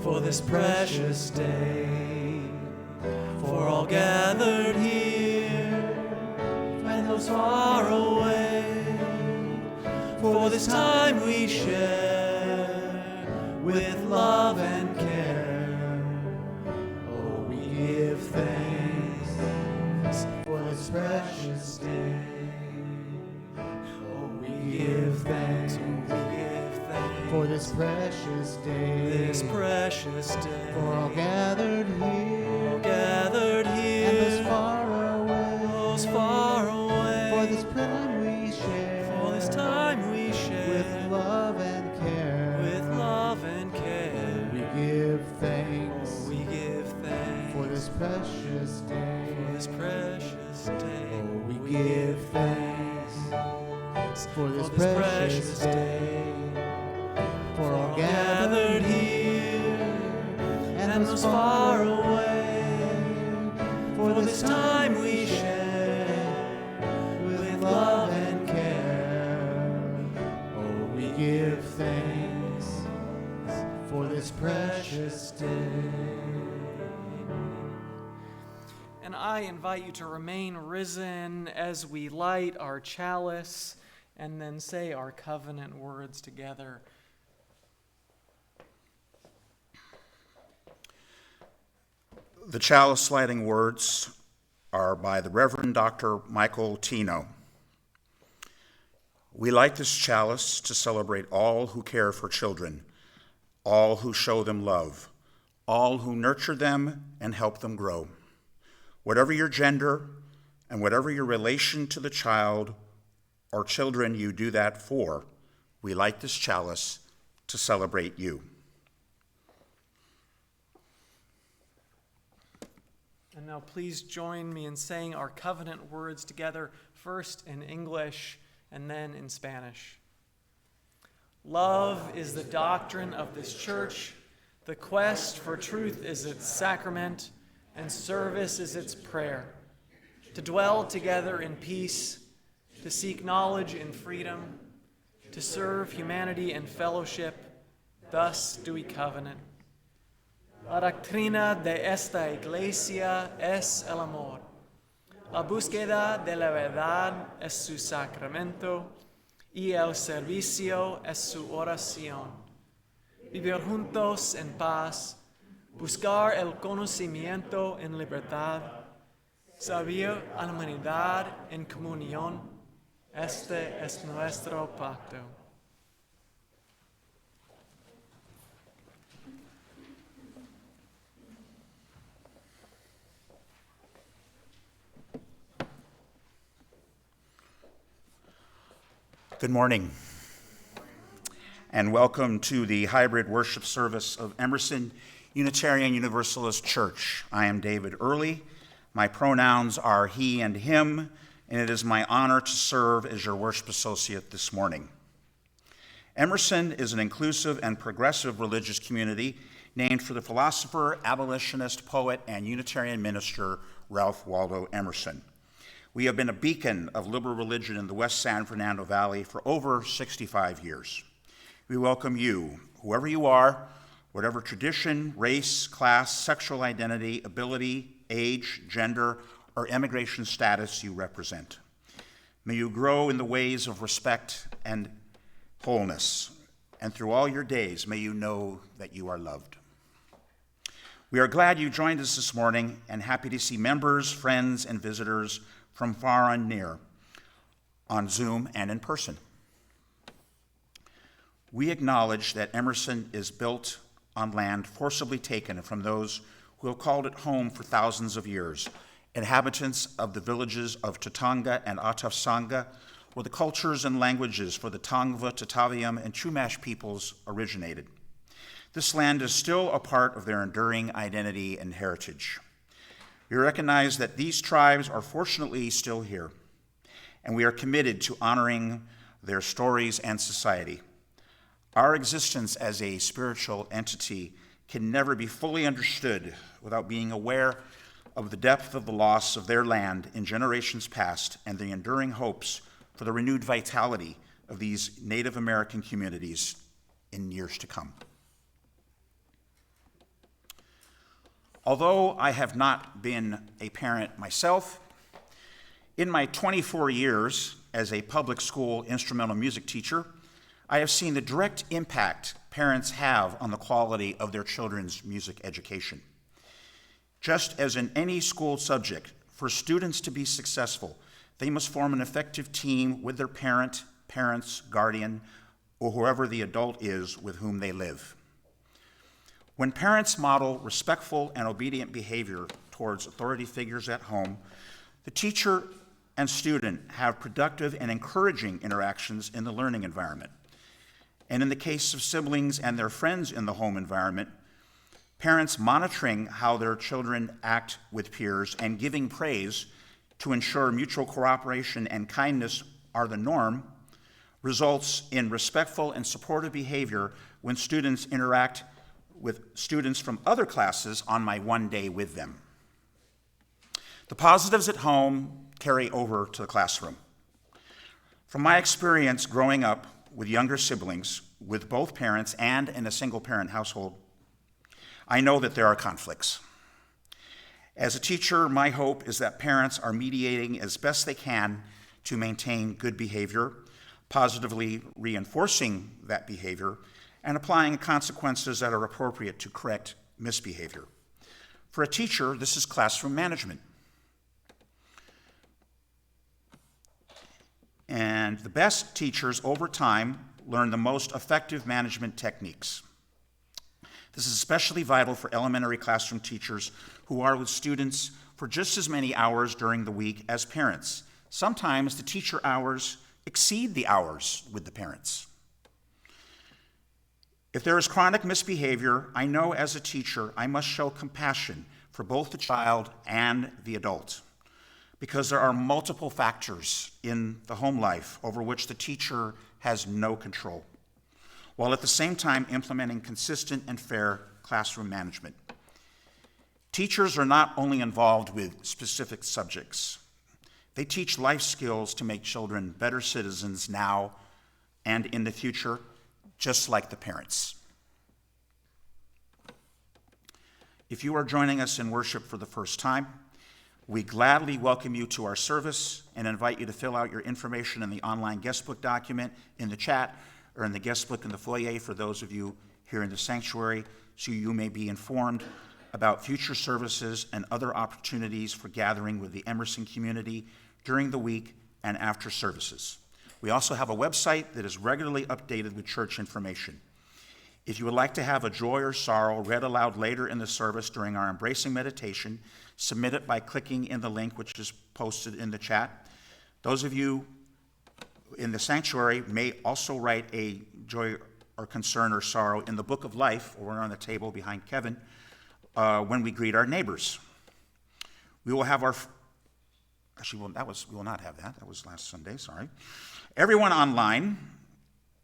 for this precious day, for all gathered here and those far away, for this time we share with love and care. Oh, we give thanks for this precious day. Oh, we give thanks, for this precious day, for all gathered here, and those far away, for this time we share, with love and care, we give thanks, for this precious day, oh, we give thanks, for this precious day. For all gathered here and those far away, for this time we share with love and care. Oh, we give thanks for this precious day. And I invite you to remain risen as we light our chalice and then say our covenant words together. The chalice lighting words are by the Reverend Dr. Michael Tino. We light this chalice to celebrate all who care for children, all who show them love, all who nurture them and help them grow. Whatever your gender and whatever your relation to the child or children you do that for, we light this chalice to celebrate you. And now please join me in saying our covenant words together, first in English and then in Spanish. Love is the doctrine of this church. The quest for truth is its sacrament, and service is its prayer. To dwell together in peace, to seek knowledge in freedom, to serve humanity in fellowship, thus do we covenant. La doctrina de esta iglesia es el amor. La búsqueda de la verdad es su sacramento y el servicio es su oración. Vivir juntos en paz, buscar el conocimiento en libertad, servir a la humanidad en comunión. Este es nuestro pacto. Good morning, and welcome to the hybrid worship service of Emerson Unitarian Universalist Church. I am David Early. My pronouns are he and him, and it is my honor to serve as your worship associate this morning. Emerson is an inclusive and progressive religious community named for the philosopher, abolitionist, poet, and Unitarian minister Ralph Waldo Emerson. We have been a beacon of liberal religion in the West San Fernando Valley for over 65 years. We welcome you, whoever you are, whatever tradition, race, class, sexual identity, ability, age, gender, or immigration status you represent. May you grow in the ways of respect and wholeness, and through all your days, may you know that you are loved. We are glad you joined us this morning and happy to see members, friends, and visitors from far and near, on Zoom and in person. We acknowledge that Emerson is built on land forcibly taken from those who have called it home for thousands of years, inhabitants of the villages of Tatanga and Atafsanga, where the cultures and languages for the Tongva, Tataviam, and Chumash peoples originated. This land is still a part of their enduring identity and heritage. We recognize that these tribes are fortunately still here, and we are committed to honoring their stories and society. Our existence as a spiritual entity can never be fully understood without being aware of the depth of the loss of their land in generations past and the enduring hopes for the renewed vitality of these Native American communities in years to come. Although I have not been a parent myself, in my 24 years as a public school instrumental music teacher, I have seen the direct impact parents have on the quality of their children's music education. Just as in any school subject, for students to be successful, they must form an effective team with their parents, guardian, or whoever the adult is with whom they live. When parents model respectful and obedient behavior towards authority figures at home, the teacher and student have productive and encouraging interactions in the learning environment. And in the case of siblings and their friends in the home environment, parents monitoring how their children act with peers and giving praise to ensure mutual cooperation and kindness are the norm results in respectful and supportive behavior when students interact with students from other classes on my one day with them. The positives at home carry over to the classroom. From my experience growing up with younger siblings, with both parents and in a single parent household, I know that there are conflicts. As a teacher, my hope is that parents are mediating as best they can to maintain good behavior, positively reinforcing that behavior, and applying consequences that are appropriate to correct misbehavior. For a teacher, this is classroom management. And the best teachers over time learn the most effective management techniques. This is especially vital for elementary classroom teachers who are with students for just as many hours during the week as parents. Sometimes the teacher hours exceed the hours with the parents. If there is chronic misbehavior, I know as a teacher I must show compassion for both the child and the adult, because there are multiple factors in the home life over which the teacher has no control, while at the same time implementing consistent and fair classroom management. Teachers are not only involved with specific subjects, they teach life skills to make children better citizens now and in the future, just like the parents. If you are joining us in worship for the first time, we gladly welcome you to our service and invite you to fill out your information in the online guestbook document in the chat or in the guestbook in the foyer for those of you here in the sanctuary, so you may be informed about future services and other opportunities for gathering with the Emerson community during the week and after services. We also have a website that is regularly updated with church information. If you would like to have a joy or sorrow read aloud later in the service during our embracing meditation, submit it by clicking in the link which is posted in the chat. Those of you in the sanctuary may also write a joy or concern or sorrow in the book of life, or on the table behind Kevin, when we greet our neighbors. We will have our, actually, we will not have that. That was last Sunday, sorry. Everyone online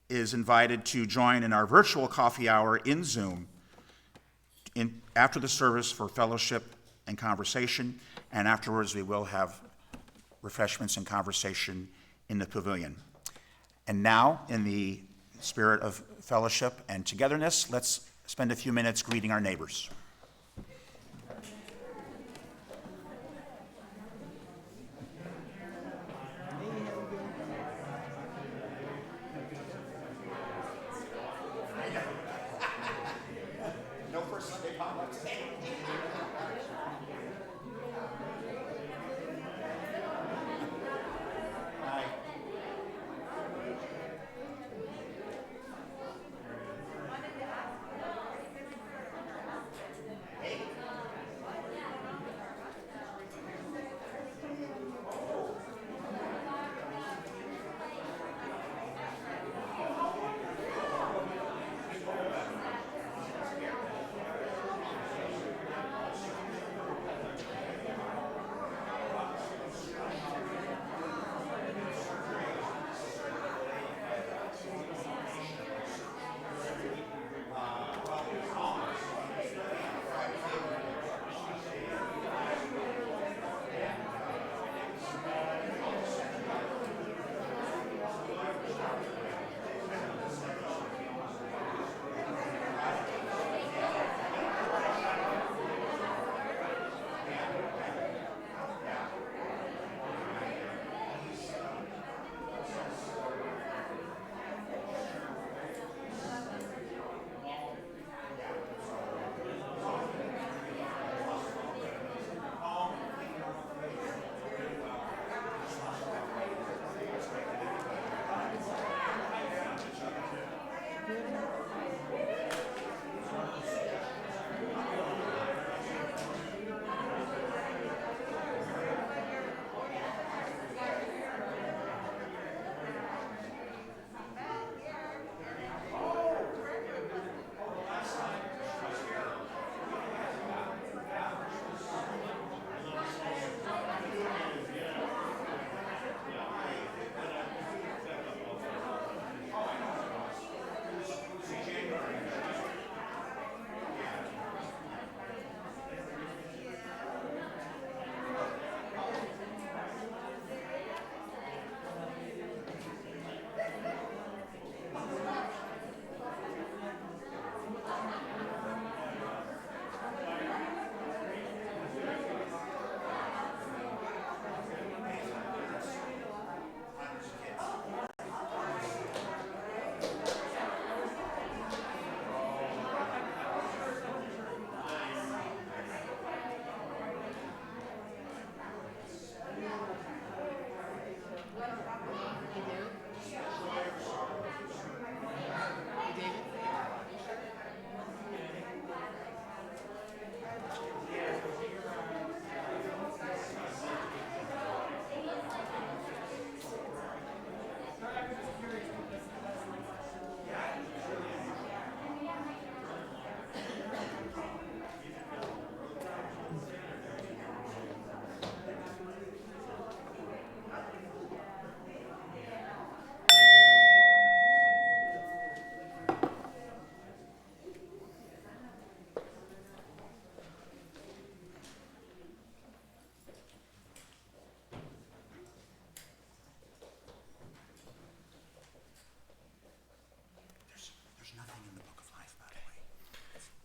is invited to join in our virtual coffee hour in Zoom after the service for fellowship and conversation, and afterwards we will have refreshments and conversation in the pavilion. And now, in the spirit of fellowship and togetherness, let's spend a few minutes greeting our neighbors.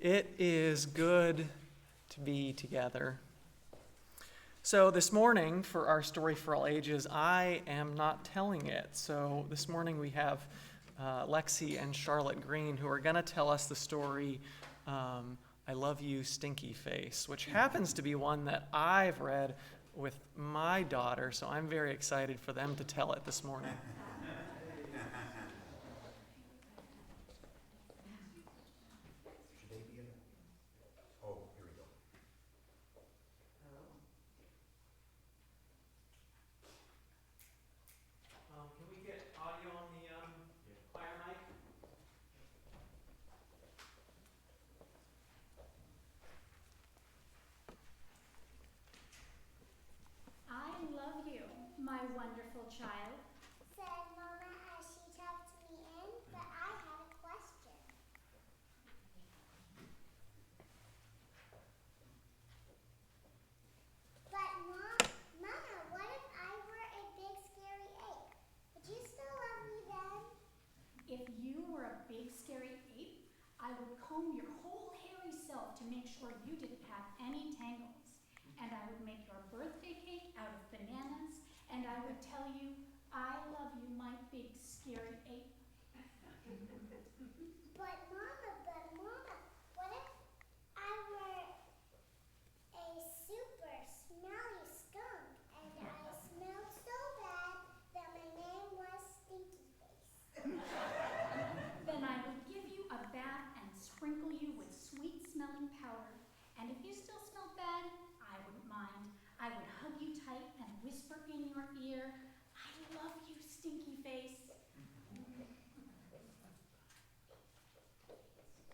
It is good to be together. So this morning, for our Story for All Ages, I am not telling it. So this morning we have Lexi and Charlotte Green, who are going to tell us the story, I Love You, Stinky Face, which happens to be one that I've read with my daughter, so I'm very excited for them to tell it this morning. Can we get audio on the choir mic? I love you, my wonderful child. Said Mama as she tucked me in, but I had a question. But Mama, what if I were a big scary ape? Would you still love me then? If you were a big scary ape, I would comb your whole hairy self to make sure you didn't have any tangles. And I would make your birthday cake out of bananas, and I would tell you, I love you, my big scary ape. But Mama, what if I were a super smelly skunk and I smelled so bad that my name was Stinky Face? Then I would give you a bath and sprinkle you with sweet-smelling powder. And if you still smelled bad, I wouldn't mind. I would hug you tight and whisper in your ear, I love you, Stinky Face.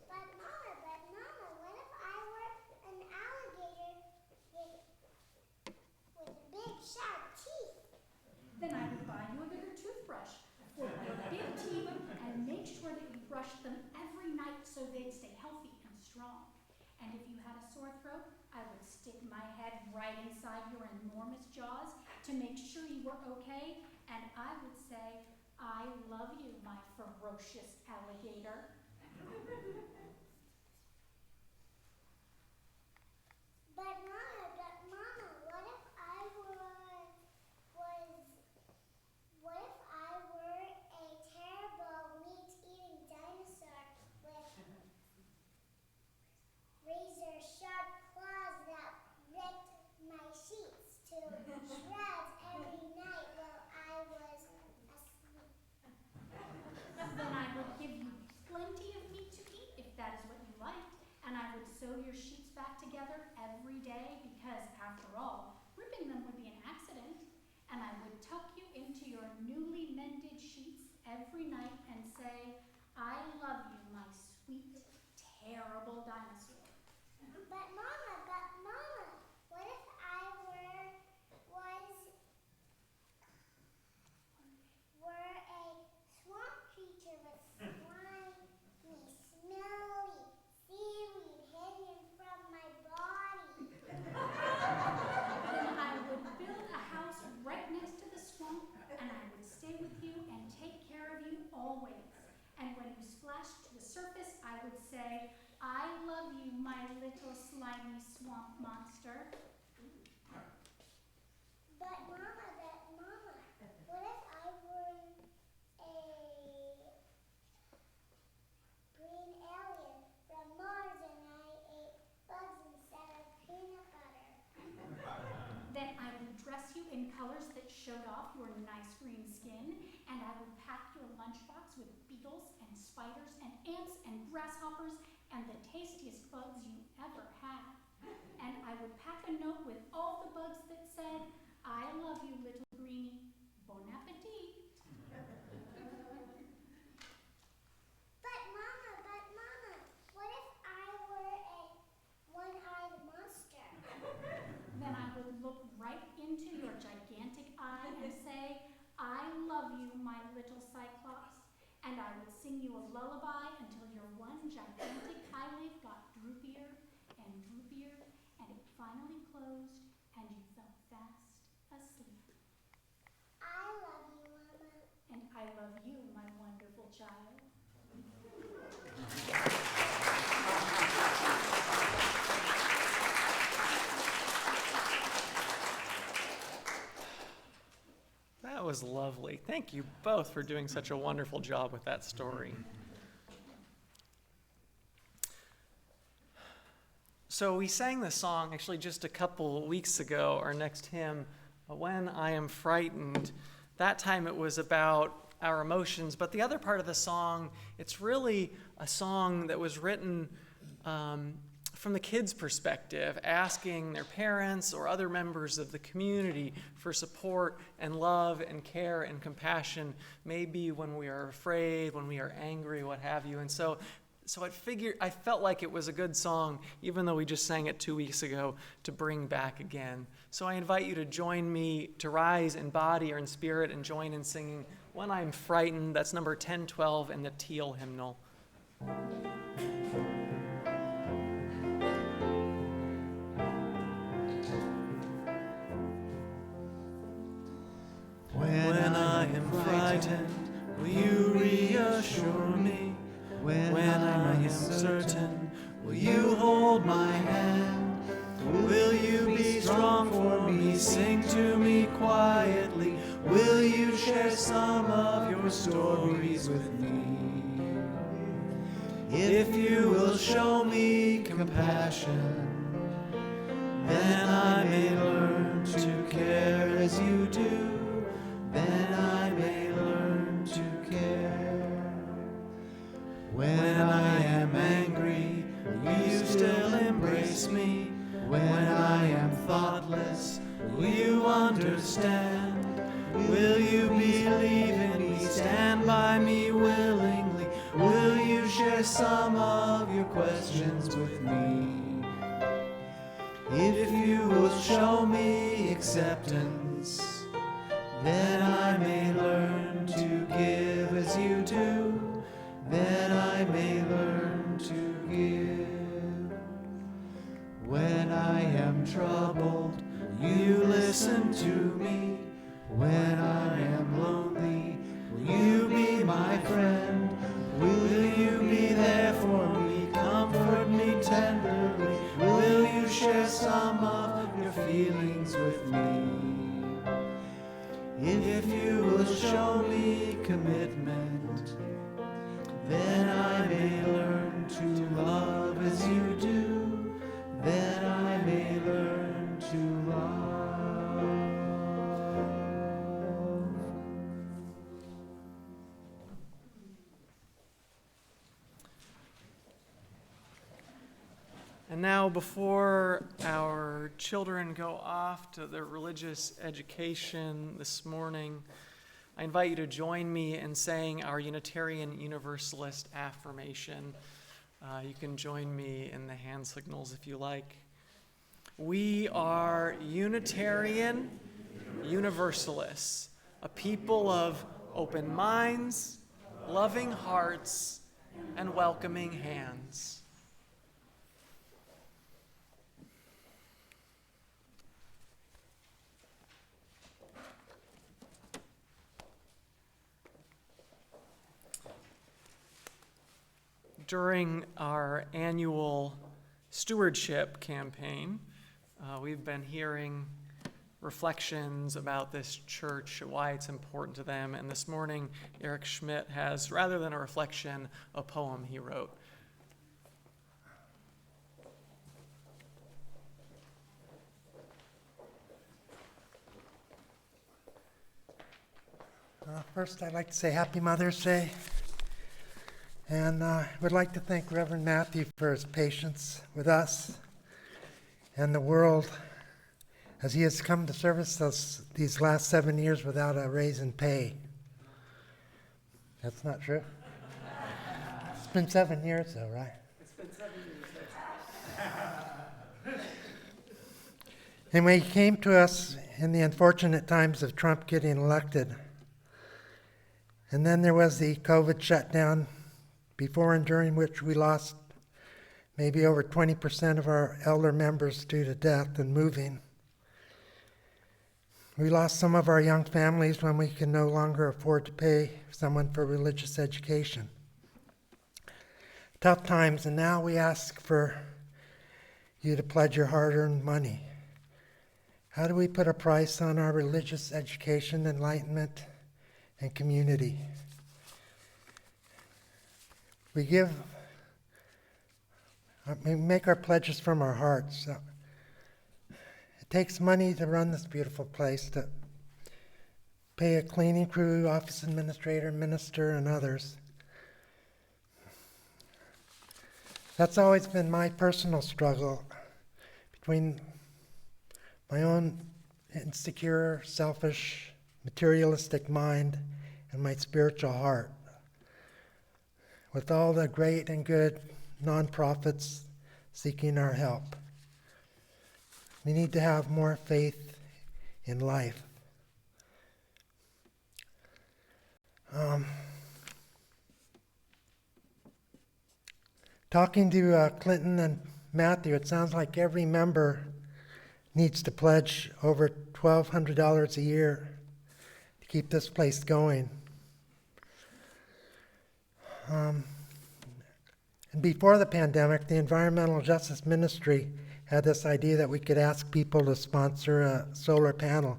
But Mama, what if I were an alligator with big sharp teeth? Then I would buy you a bigger toothbrush for your big teeth and make sure that you brushed them every night so they'd stay healthy and strong. And if you had a sore throat, I would stick my head right inside your enormous jaws to make sure you were okay, and I would say, I love you, my ferocious alligator. But Mama, what if I were a terrible meat-eating dinosaur with razor-sharp claws that ripped my sheets to shreds every night while I was asleep? Then I would give you plenty of meat to eat if that is what you liked, and I would sew your sheets back together every day because, after all, ripping them would be an accident. And I would tuck you into your newly mended sheets every night and say, I love you, my sweet, terrible dinosaur. But Mama, what if I were a swamp creature with slimy, smelly seaweed hanging from my body? Then I would build a house right next to the swamp, and I would stay with you and take care of you always. And when you splashed to the surface, I would say, I love you, my little slimy swamp monster. But Mama, what if I were a green alien from Mars and I ate bugs instead of peanut butter? Then I would dress you in colors that showed off your nice green skin, and I would pack your lunchbox with beetles and spiders and ants and grasshoppers and the tastiest bugs you ever had. And I would pack a note with all the bugs that said, I love you, little greenie. Bon appetit. But Mama, what if I were a one-eyed monster? Then I would look right into your gigantic eye and say, I love you, my little Cyclops. And I would sing you a lullaby until your one gigantic eyelid got droopier and droopier, and it finally closed, and you fell fast asleep. I love you, Mama. And I love you, my wonderful child. was lovely. Thank you both for doing such a wonderful job with that story. So we sang this song actually just a couple weeks ago, our next hymn, When I Am Frightened. That time it was about our emotions, but the other part of the song, it's really a song that was written from the kids' perspective, asking their parents or other members of the community for support and love and care and compassion, maybe when we are afraid, when we are angry, what have you. And so I felt like it was a good song, even though we just sang it 2 weeks ago, to bring back again. So I invite you to join me, to rise in body or in spirit and join in singing When I'm Frightened. That's number 1012 in the Teal hymnal. When I am frightened, will you reassure me? When I am certain, will you hold my hand? Will you be strong for me? Sing to me quietly. Will you share some of your stories with me? If you will show me compassion, then I may learn to care as you do. Then I may learn to care. When I am angry, will you still embrace me? When I am thoughtless, will you understand? Will you believe in me? Stand by me willingly. Will you share some of your questions with me? If you will show me acceptance, then I may learn to give as you do. Then I may learn to give. When I am troubled, will you listen to me? When I am lonely, will you be my friend? Will you be there for me? Comfort me tenderly. Will you share some of your feelings with me? If you will show me commitment, then I may learn to love as you do. Then I may learn to love. And now, before our children go off to their religious education this morning, I invite you to join me in saying our Unitarian Universalist affirmation. You can join me in the hand signals if you like. We are Unitarian Universalists, a people of open minds, loving hearts, and welcoming hands. During our annual stewardship campaign, we've been hearing reflections about this church, why it's important to them. And this morning, Eric Schmidt has, rather than a reflection, a poem he wrote. First, I'd like to say Happy Mother's Day. And I would like to thank Reverend Matthew for his patience with us and the world as he has come to service us these last 7 years without a raise in pay. That's not true? It's been 7 years though, right? It's been 7 years. And when he came to us in the unfortunate times of Trump getting elected, and then there was the COVID shutdown, before and during which we lost maybe over 20% of our elder members due to death and moving. We lost some of our young families when we could no longer afford to pay someone for religious education. Tough times, and now we ask for you to pledge your hard-earned money. How do we put a price on our religious education, enlightenment, and community? We make our pledges from our hearts. It takes money to run this beautiful place, to pay a cleaning crew, office administrator, minister, and others. That's always been my personal struggle between my own insecure, selfish, materialistic mind and my spiritual heart. With all the great and good nonprofits seeking our help, we need to have more faith in life. Talking to Clinton and Matthew, it sounds like every member needs to pledge over $1,200 a year to keep this place going. And before the pandemic, the Environmental Justice Ministry had this idea that we could ask people to sponsor a solar panel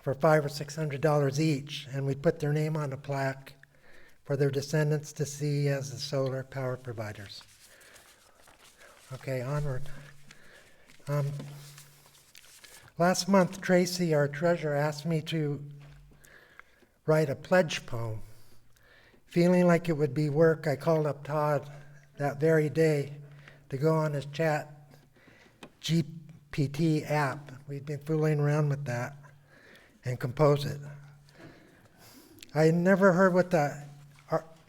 for $500 or $600 each, and we'd put their name on a plaque for their descendants to see as the solar power providers. Okay, onward. Last month, Tracy, our treasurer, asked me to write a pledge poem. Feeling like it would be work, I called up Todd that very day to go on his chat GPT app. We'd been fooling around with that and compose it. I had never heard what the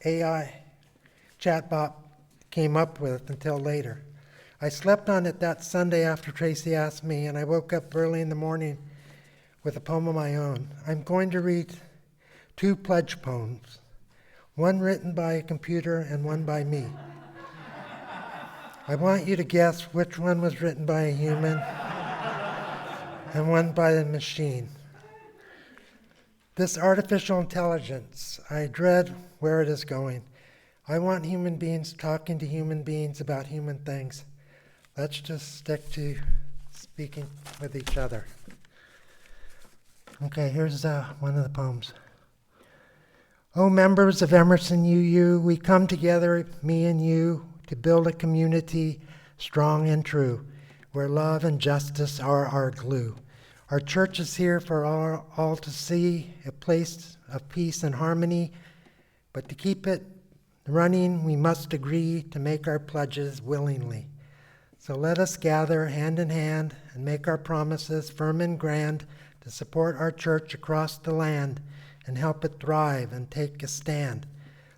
AI chatbot came up with until later. I slept on it that Sunday after Tracy asked me, and I woke up early in the morning with a poem of my own. I'm going to read 2 pledge poems, one written by a computer and one by me. I want you to guess which one was written by a human and one by the machine. This artificial intelligence, I dread where it is going. I want human beings talking to human beings about human things. Let's just stick to speaking with each other. Okay, here's one of the poems. Oh, members of Emerson UU, we come together, me and you, to build a community strong and true, where love and justice are our glue. Our church is here for all to see, a place of peace and harmony, but to keep it running, we must agree to make our pledges willingly. So let us gather hand in hand and make our promises firm and grand to support our church across the land and help it thrive and take a stand.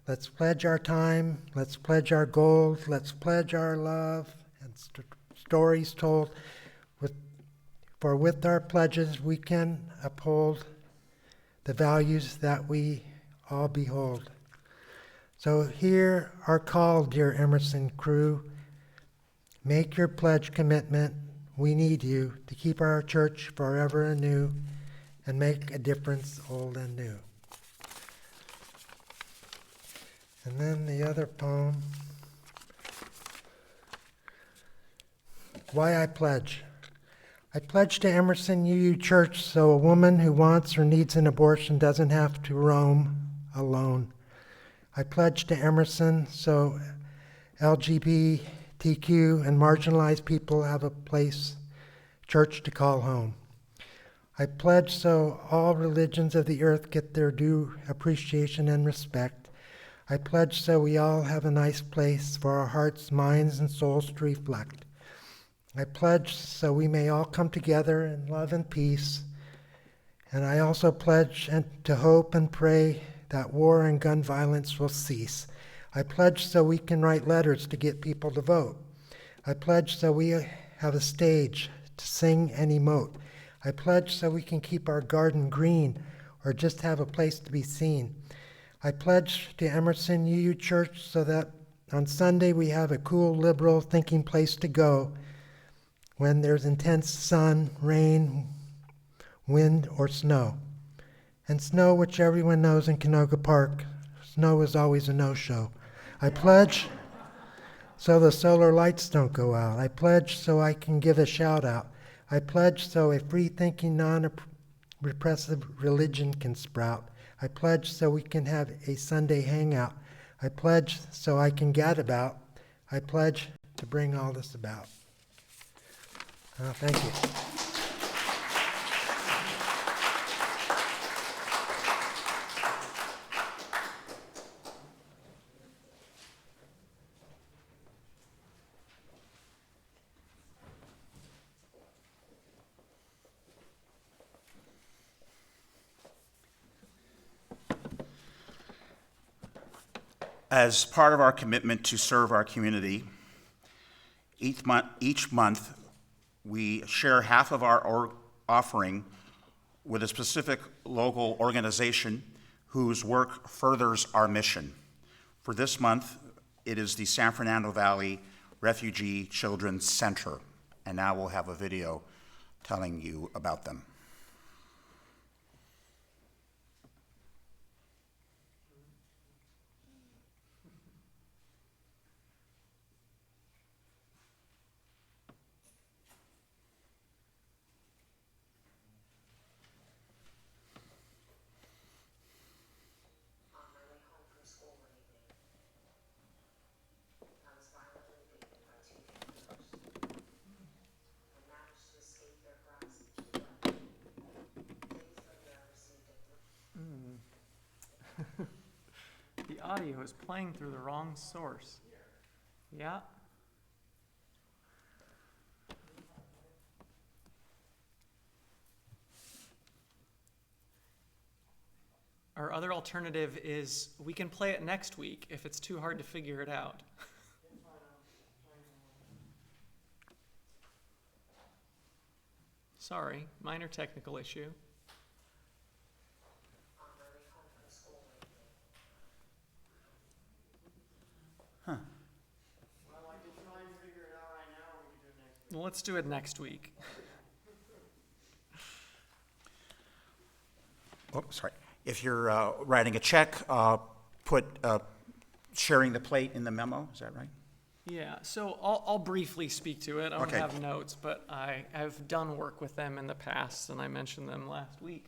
Let's pledge our time, let's pledge our gold, let's pledge our love and stories told. For with our pledges we can uphold the values that we all behold. So hear our call, dear Emerson crew. Make your pledge commitment. We need you to keep our church forever anew and make a difference old and new. And then the other poem, Why I Pledge. I pledge to Emerson UU Church so a woman who wants or needs an abortion doesn't have to roam alone. I pledge to Emerson so LGBTQ and marginalized people have a place, church to call home. I pledge so all religions of the earth get their due appreciation and respect. I pledge so we all have a nice place for our hearts, minds, and souls to reflect. I pledge so we may all come together in love and peace. And I also pledge to hope and pray that war and gun violence will cease. I pledge so we can write letters to get people to vote. I pledge so we have a stage to sing and emote. I pledge so we can keep our garden green or just have a place to be seen. I pledge to Emerson UU Church so that on Sunday we have a cool, liberal thinking place to go when there's intense sun, rain, wind, or snow. And snow, which everyone knows in Canoga Park, snow is always a no-show. I pledge so the solar lights don't go out. I pledge so I can give a shout out. I pledge so a free-thinking, non-repressive religion can sprout. I pledge so we can have a Sunday hangout. I pledge so I can gad about. I pledge to bring all this about. Thank you. As part of our commitment to serve our community, each month we share half of our offering with a specific local organization whose work furthers our mission. For this month, it is the San Fernando Valley Refugee Children's Center, and now we'll have a video telling you about them. The audio is playing through the wrong source. Yeah. Our other alternative is we can play it next week if it's too hard to figure it out. Sorry, minor technical issue. Huh. Well, I can try and figure it out right now, or we can do it next week. Well, let's do it next week. Oh, sorry. If you're writing a check, put sharing the plate in the memo. Is that right? Yeah, so I'll briefly speak to it. I don't Okay. have notes, but I have done work with them in the past, and I mentioned them last week.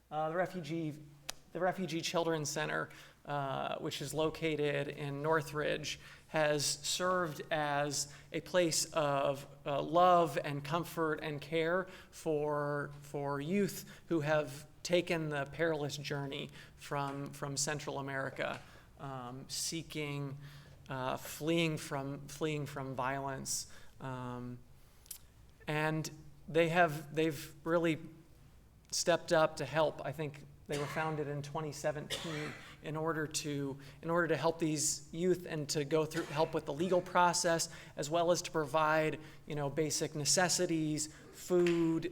The Refugee Children's Center, which is located in Northridge, has served as a place of love and comfort and care for youth who have taken the perilous journey from Central America, seeking, fleeing from violence, and they've really stepped up to help. I think they were founded in 2017 in order to help these youth and to go through help with the legal process, as well as to provide basic necessities, food,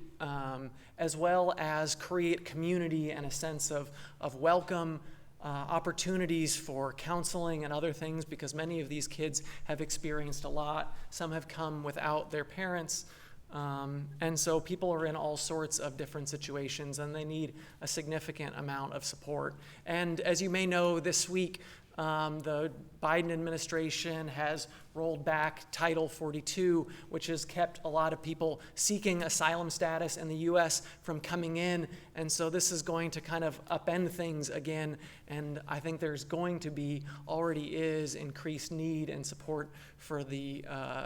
as well as create community and a sense of welcome, opportunities for counseling and other things, because many of these kids have experienced a lot. Some have come without their parents. And so people are in all sorts of different situations, and they need a significant amount of support. And as you may know, this week, the Biden administration has rolled back Title 42, which has kept a lot of people seeking asylum status in the U.S. from coming in. And so this is going to kind of upend things again. And I think there's going to be, already is, increased need and support for the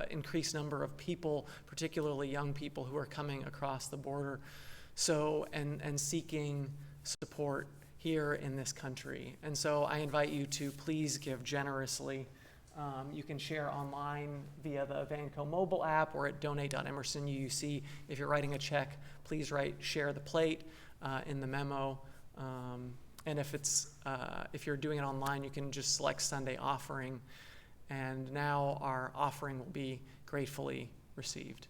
increased number of people, particularly young people who are coming across the border. So, and seeking support here in this country. And so I invite you to please give generously. You can share online via the Vanco mobile app or at donate.emerson.uuc. If you're writing a check, please write share the plate in the memo. And if you're doing it online, you can just select Sunday offering. And now our offering will be gratefully received.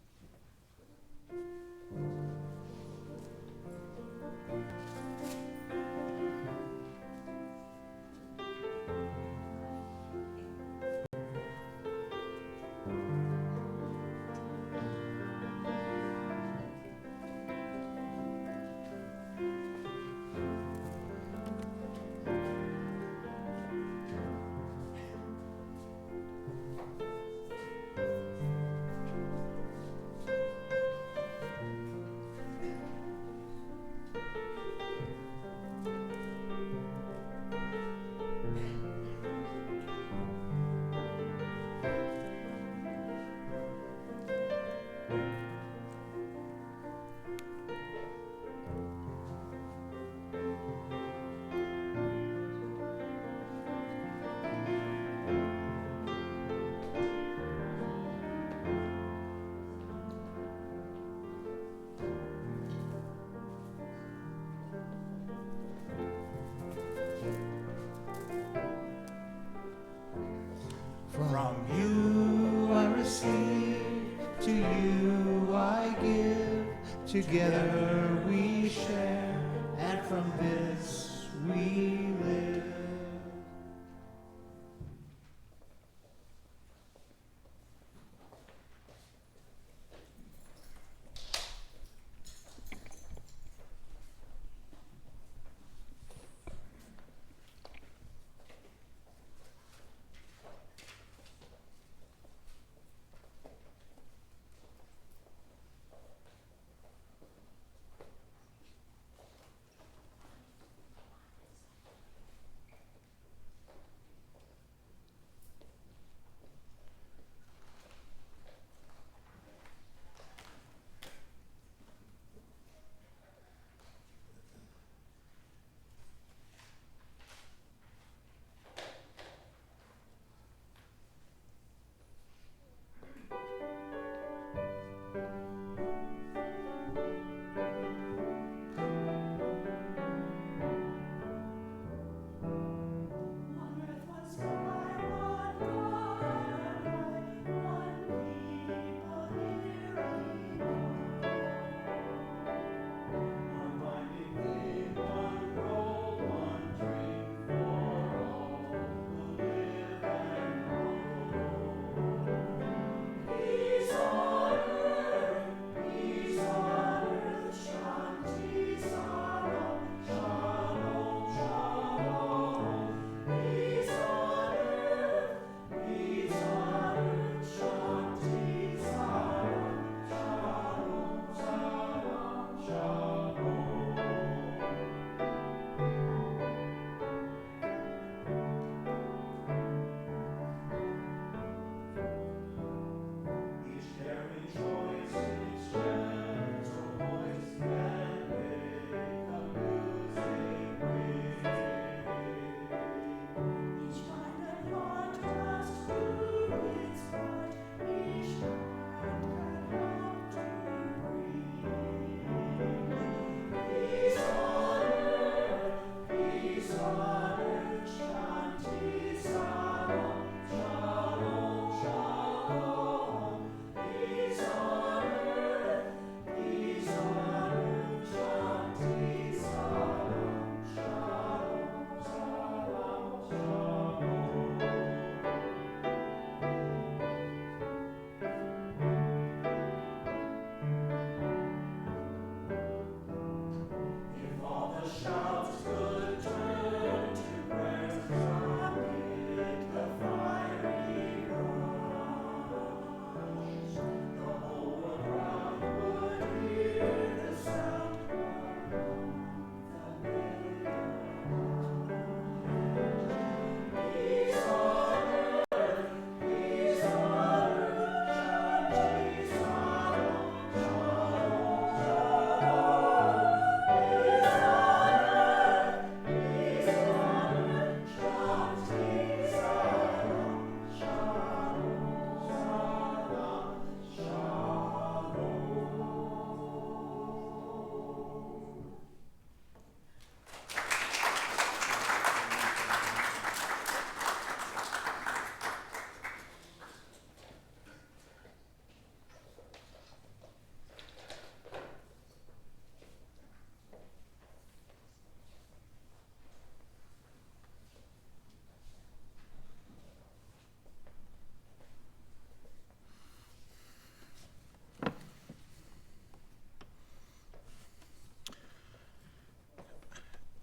receive, to you I give. Together we share, and from this we live.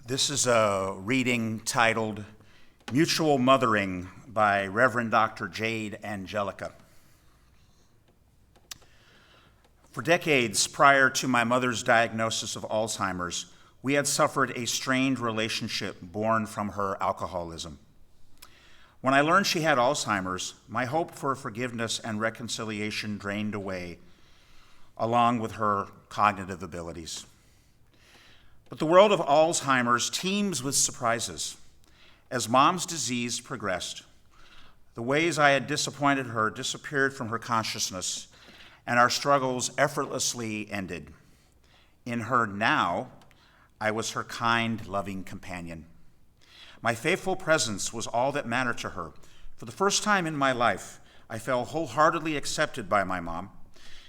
This is a reading titled Mutual Mothering by Reverend Dr. Jade Angelica. For decades prior to my mother's diagnosis of Alzheimer's, we had suffered a strained relationship born from her alcoholism. When I learned she had Alzheimer's, my hope for forgiveness and reconciliation drained away, along with her cognitive abilities. But the world of Alzheimer's teems with surprises. As Mom's disease progressed, the ways I had disappointed her disappeared from her consciousness, and our struggles effortlessly ended. In her now, I was her kind, loving companion. My faithful presence was all that mattered to her. For the first time in my life, I felt wholeheartedly accepted by my mom,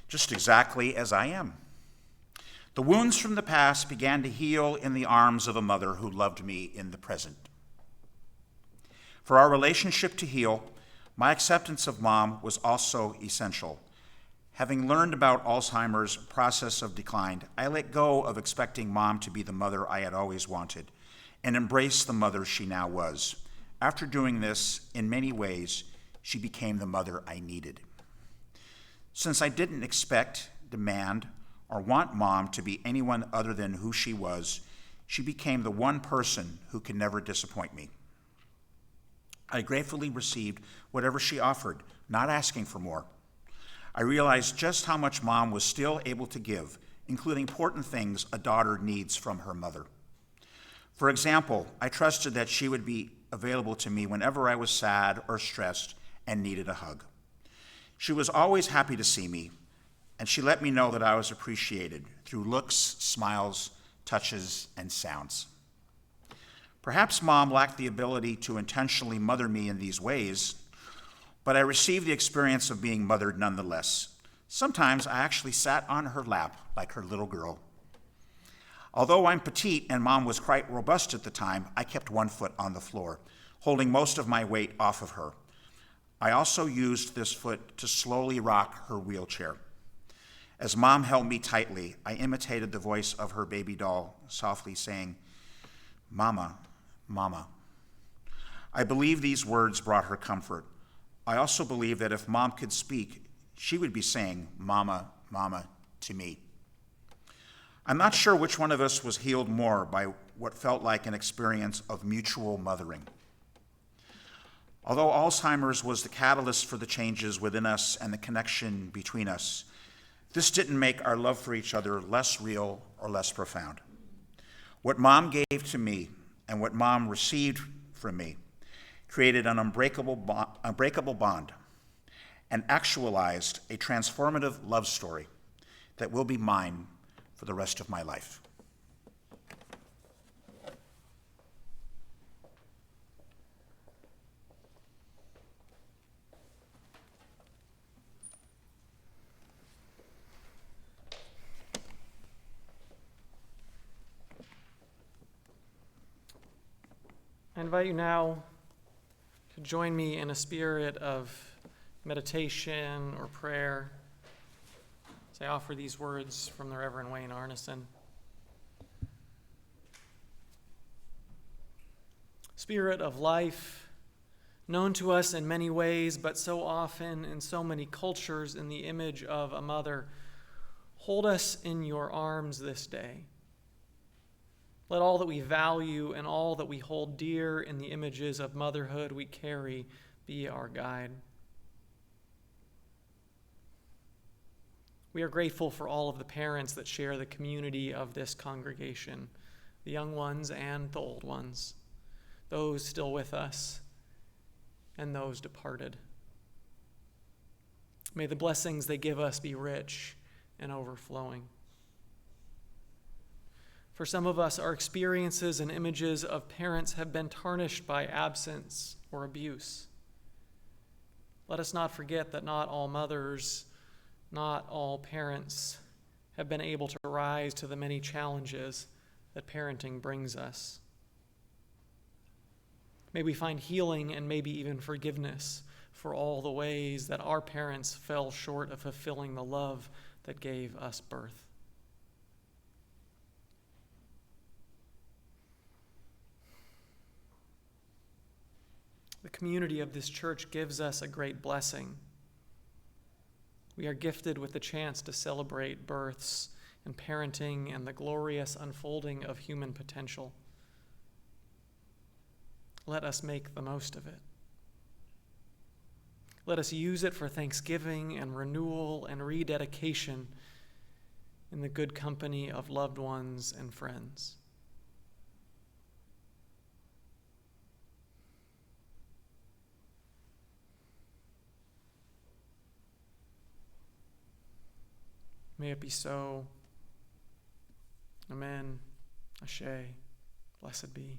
just exactly as I am. The wounds from the past began to heal in the arms of a mother who loved me in the present. For our relationship to heal, my acceptance of Mom was also essential. Having learned about Alzheimer's process of decline, I let go of expecting Mom to be the mother I had always wanted and embraced the mother she now was. After doing this, in many ways, she became the mother I needed. Since I didn't expect, demand, or want Mom to be anyone other than who she was, she became the one person who could never disappoint me. I gratefully received whatever she offered, not asking for more. I realized just how much Mom was still able to give, including important things a daughter needs from her mother. For example, I trusted that she would be available to me whenever I was sad or stressed and needed a hug. She was always happy to see me, and she let me know that I was appreciated through looks, smiles, touches, and sounds. Perhaps Mom lacked the ability to intentionally mother me in these ways, but I received the experience of being mothered nonetheless. Sometimes I actually sat on her lap like her little girl. Although I'm petite and Mom was quite robust at the time, I kept one foot on the floor, holding most of my weight off of her. I also used this foot to slowly rock her wheelchair. As Mom held me tightly, I imitated the voice of her baby doll, softly saying, "Mama, Mama." I believe these words brought her comfort. I also believe that if Mom could speak, she would be saying, "Mama, Mama," to me. I'm not sure which one of us was healed more by what felt like an experience of mutual mothering. Although Alzheimer's was the catalyst for the changes within us and the connection between us, this didn't make our love for each other less real or less profound. What Mom gave to me and what Mom received from me created an unbreakable bond and actualized a transformative love story that will be mine for the rest of my life. I invite you now to join me in a spirit of meditation or prayer as I offer these words from the Reverend Wayne Arneson. Spirit of life, known to us in many ways, but so often in so many cultures in the image of a mother, hold us in your arms this day. Let all that we value and all that we hold dear in the images of motherhood we carry be our guide. We are grateful for all of the parents that share the community of this congregation, the young ones and the old ones, those still with us and those departed. May the blessings they give us be rich and overflowing. For some of us, our experiences and images of parents have been tarnished by absence or abuse. Let us not forget that not all mothers, not all parents have been able to rise to the many challenges that parenting brings us. May we find healing and maybe even forgiveness for all the ways that our parents fell short of fulfilling the love that gave us birth. The community of this church gives us a great blessing. We are gifted with the chance to celebrate births and parenting and the glorious unfolding of human potential. Let us make the most of it. Let us use it for thanksgiving and renewal and rededication in the good company of loved ones and friends. May it be so. Amen. Ashe. Blessed be.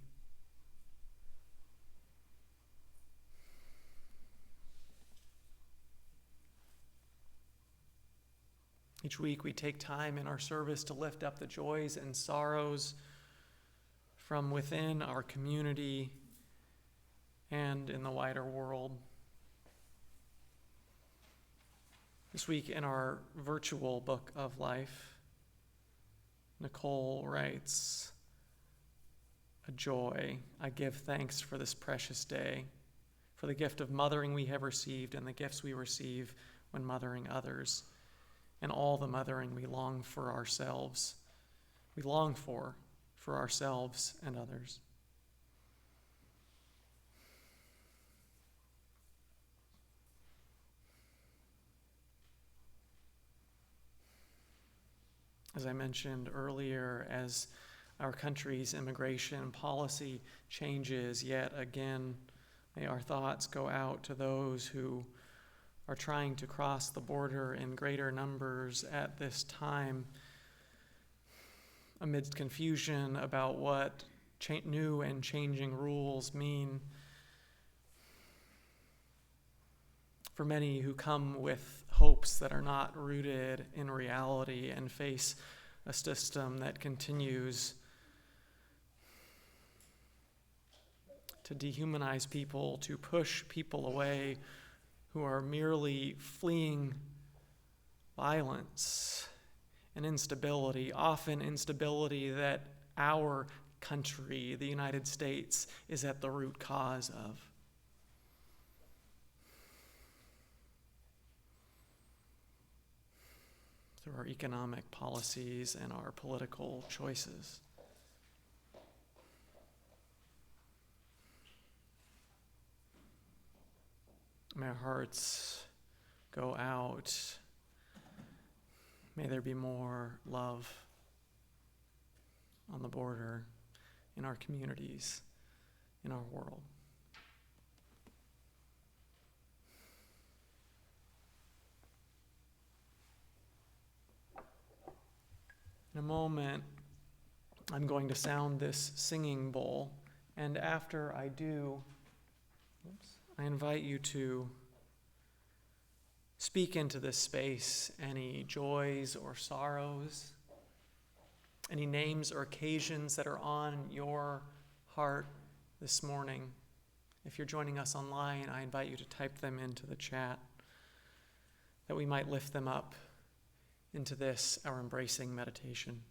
Each week we take time in our service to lift up the joys and sorrows from within our community and in the wider world. This week in our virtual book of life, Nicole writes, "A joy, I give thanks for this precious day, for the gift of mothering we have received and the gifts we receive when mothering others, and all the mothering we long for ourselves. We long for ourselves and others." As I mentioned earlier, as our country's immigration policy changes yet again, may our thoughts go out to those who are trying to cross the border in greater numbers at this time, amidst confusion about what new and changing rules mean. For many who come with hopes that are not rooted in reality and face a system that continues to dehumanize people, to push people away who are merely fleeing violence and instability, often instability that our country, the United States, is at the root cause of. Through our economic policies and our political choices. May our hearts go out. May there be more love on the border, in our communities, in our world. In a moment, I'm going to sound this singing bowl, and after I do, I invite you to speak into this space any joys or sorrows, any names or occasions that are on your heart this morning. If you're joining us online, I invite you to type them into the chat, that we might lift them up into this, our embracing meditation.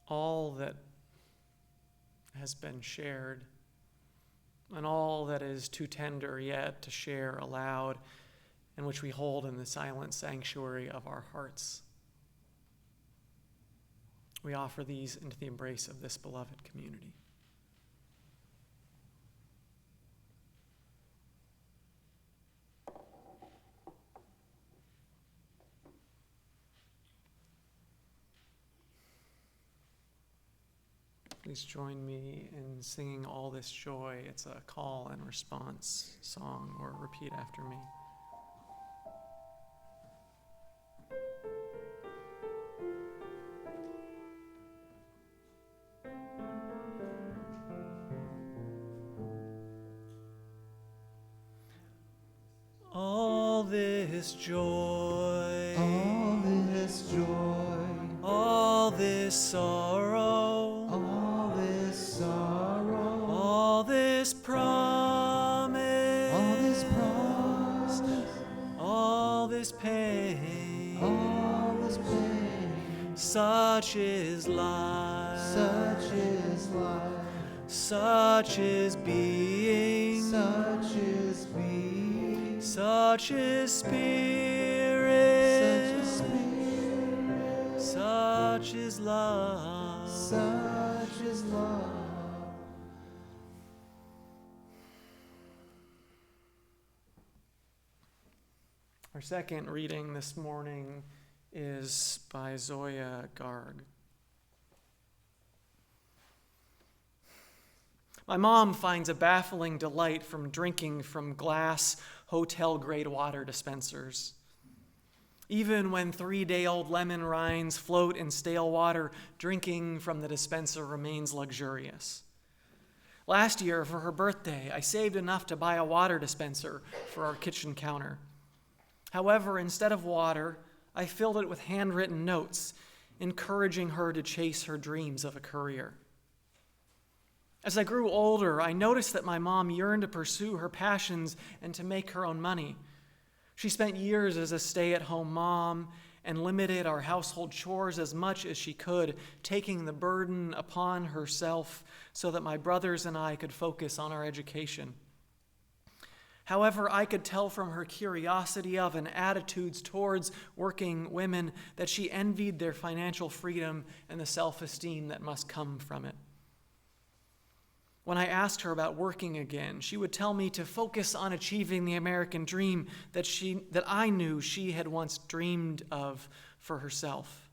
All that has been shared and all that is too tender yet to share aloud, and which we hold in the silent sanctuary of our hearts. We offer these into the embrace of this beloved community. Please join me in singing All This Joy. It's a call and response song, or repeat after me. All this joy, All this joy, all this sorrow, all this sorrow, all this promise, all this promise, all this pain, all this pain, such is life, such is life, Such is being, such is being, such is spirit, such is love. such is love. Our second reading this morning is by Zoya Garg. My mom finds a baffling delight from drinking from glass hotel-grade water dispensers. Even when 3-day-old lemon rinds float in stale water, drinking from the dispenser remains luxurious. Last year, for her birthday, I saved enough to buy a water dispenser for our kitchen counter. However, instead of water, I filled it with handwritten notes, encouraging her to chase her dreams of a career. As I grew older, I noticed that my mom yearned to pursue her passions and to make her own money. She spent years as a stay-at-home mom and limited our household chores as much as she could, taking the burden upon herself so that my brothers and I could focus on our education. However, I could tell from her curiosity of and attitudes towards working women that she envied their financial freedom and the self-esteem that must come from it. When I asked her about working again, she would tell me to focus on achieving the American dream that I knew she had once dreamed of for herself.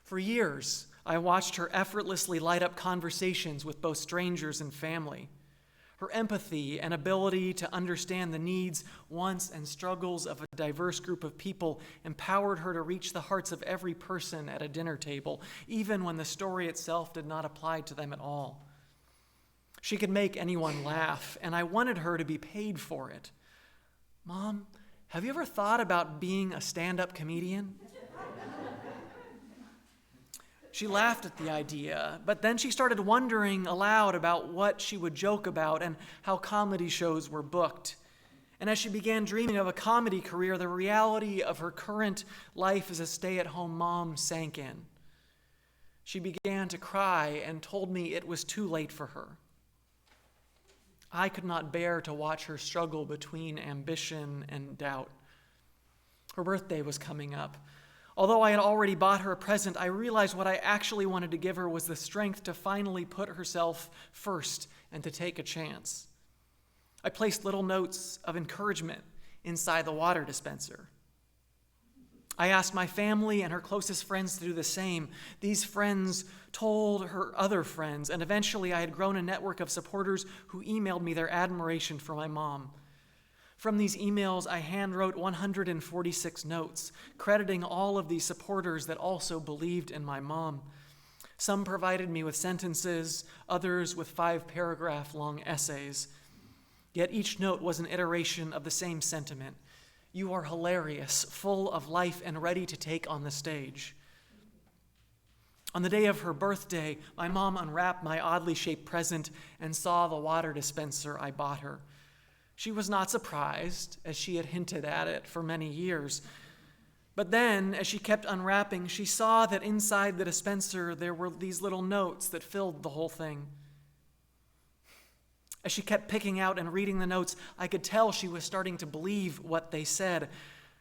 For years, I watched her effortlessly light up conversations with both strangers and family. Her empathy and ability to understand the needs, wants, and struggles of a diverse group of people empowered her to reach the hearts of every person at a dinner table, even when the story itself did not apply to them at all. She could make anyone laugh, and I wanted her to be paid for it. Mom, have you ever thought about being a stand-up comedian? She laughed at the idea, but then she started wondering aloud about what she would joke about and how comedy shows were booked. And as she began dreaming of a comedy career, the reality of her current life as a stay-at-home mom sank in. She began to cry and told me it was too late for her. I could not bear to watch her struggle between ambition and doubt. Her birthday was coming up. Although I had already bought her a present, I realized what I actually wanted to give her was the strength to finally put herself first and to take a chance. I placed little notes of encouragement inside the water dispenser. I asked my family and her closest friends to do the same. These friends told her other friends, and eventually I had grown a network of supporters who emailed me their admiration for my mom. From these emails, I handwrote 146 notes, crediting all of these supporters that also believed in my mom. Some provided me with sentences, others with 5-paragraph-long essays. Yet each note was an iteration of the same sentiment. You are hilarious, full of life, and ready to take on the stage. On the day of her birthday, my mom unwrapped my oddly shaped present and saw the water dispenser I bought her. She was not surprised, as she had hinted at it for many years. But then, as she kept unwrapping, she saw that inside the dispenser there were these little notes that filled the whole thing. As she kept picking out and reading the notes, I could tell she was starting to believe what they said.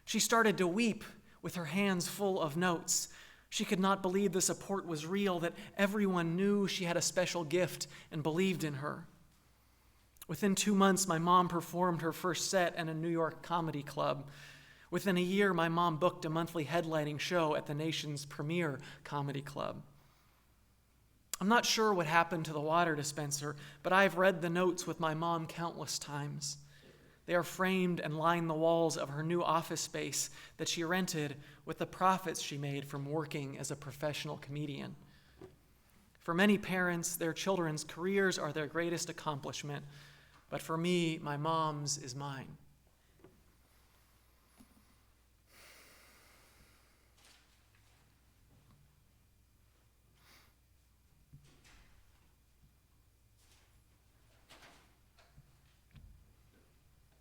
She started to weep with her hands full of notes. She could not believe the support was real, that everyone knew she had a special gift and believed in her. Within 2 months, my mom performed her first set at a New York comedy club. Within a year, my mom booked a monthly headlining show at the nation's premier comedy club. I'm not sure what happened to the water dispenser, but I've read the notes with my mom countless times. They are framed and line the walls of her new office space that she rented with the profits she made from working as a professional comedian. For many parents, their children's careers are their greatest accomplishment. But for me, my mom's is mine.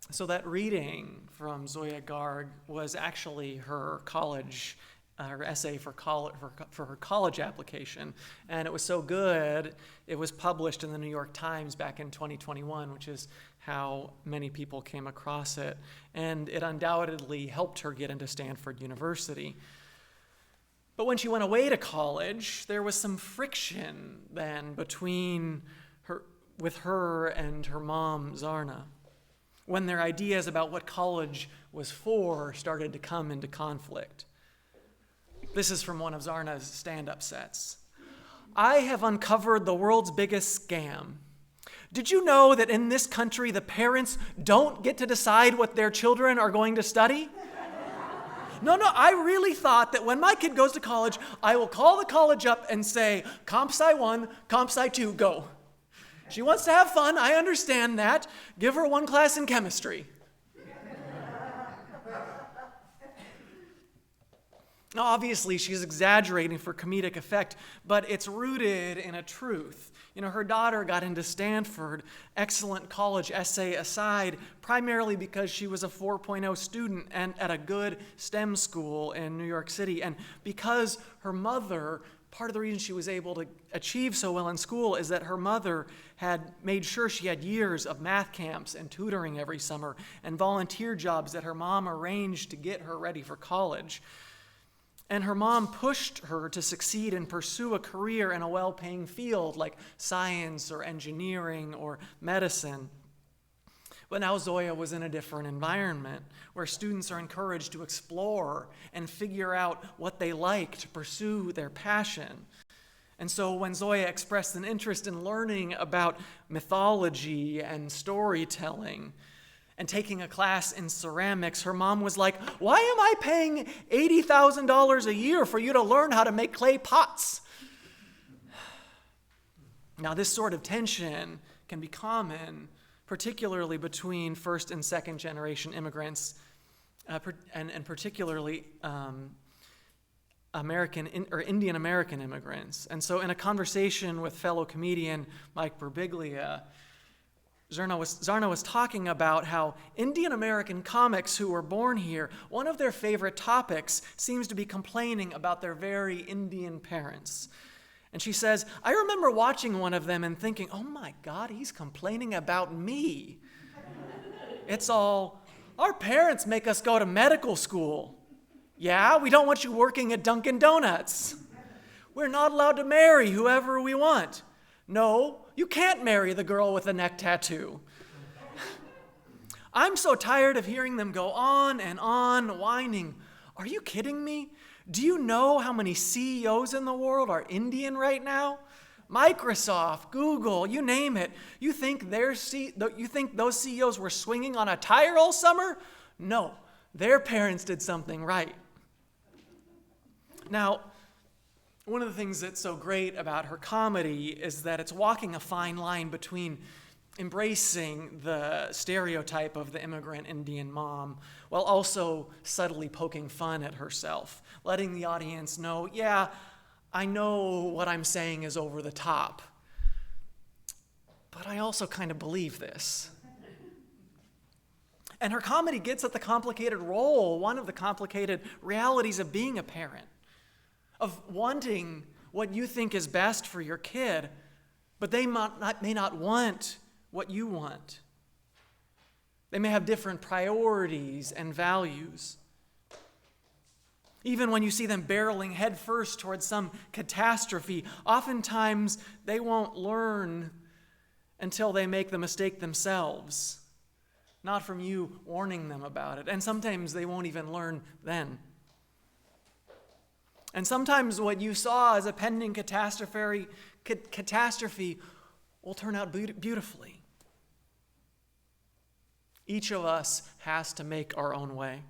So that reading from Zoya Garg was actually her college her essay for her college application. And it was so good, it was published in the New York Times back in 2021, which is how many people came across it. And it undoubtedly helped her get into Stanford University. But when she went away to college, there was some friction then with her and her mom, Zarna, when their ideas about what college was for started to come into conflict. This is from one of Zarna's stand-up sets. I have uncovered the world's biggest scam. Did you know that in this country, the parents don't get to decide what their children are going to study? No, I really thought that when my kid goes to college, I will call the college up and say, Comp Sci 1, Comp Sci 2, go. She wants to have fun, I understand that. Give her one class in chemistry. Now, obviously, she's exaggerating for comedic effect, but it's rooted in a truth. Her daughter got into Stanford, excellent college essay aside, primarily because she was a 4.0 student and at a good STEM school in New York City. And because her mother, part of the reason she was able to achieve so well in school is that her mother had made sure she had years of math camps and tutoring every summer and volunteer jobs that her mom arranged to get her ready for college. And her mom pushed her to succeed and pursue a career in a well-paying field like science or engineering or medicine. But now Zoya was in a different environment where students are encouraged to explore and figure out what they like to pursue their passion. And so when Zoya expressed an interest in learning about mythology and storytelling, and taking a class in ceramics, her mom was like, why am I paying $80,000 a year for you to learn how to make clay pots? Now, this sort of tension can be common, particularly between first and second generation immigrants, and particularly Indian American immigrants. And so in a conversation with fellow comedian Mike Birbiglia, Zarna was talking about how Indian American comics who were born here, one of their favorite topics seems to be complaining about their very Indian parents. And she says, I remember watching one of them and thinking, oh my God, he's complaining about me. It's all, our parents make us go to medical school. Yeah, we don't want you working at Dunkin' Donuts. We're not allowed to marry whoever we want. No, you can't marry the girl with the neck tattoo. I'm so tired of hearing them go on and on, whining. Are you kidding me? Do you know how many CEOs in the world are Indian right now? Microsoft, Google, you name it. You think those CEOs were swinging on a tire all summer? No, their parents did something right. Now, one of the things that's so great about her comedy is that it's walking a fine line between embracing the stereotype of the immigrant Indian mom while also subtly poking fun at herself, letting the audience know, yeah, I know what I'm saying is over the top, but I also kind of believe this. And her comedy gets at the complicated role, one of the complicated realities of being a parent, of wanting what you think is best for your kid, but they may not want what you want. They may have different priorities and values. Even when you see them barreling headfirst towards some catastrophe, oftentimes they won't learn until they make the mistake themselves, not from you warning them about it. And sometimes they won't even learn then. And sometimes what you saw as a pending catastrophe will turn out beautifully. Each of us has to make our own way.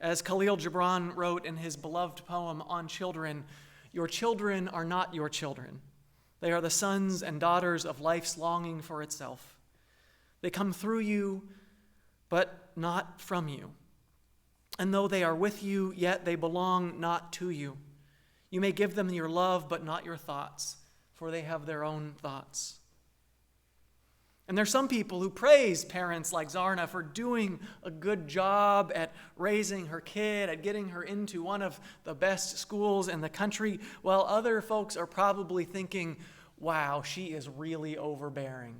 As Khalil Gibran wrote in his beloved poem On Children, your children are not your children. They are the sons and daughters of life's longing for itself. They come through you, but not from you. And though they are with you, yet they belong not to you. You may give them your love, but not your thoughts, for they have their own thoughts. And there's some people who praise parents like Zarna for doing a good job at raising her kid, at getting her into one of the best schools in the country, while other folks are probably thinking, wow, she is really overbearing.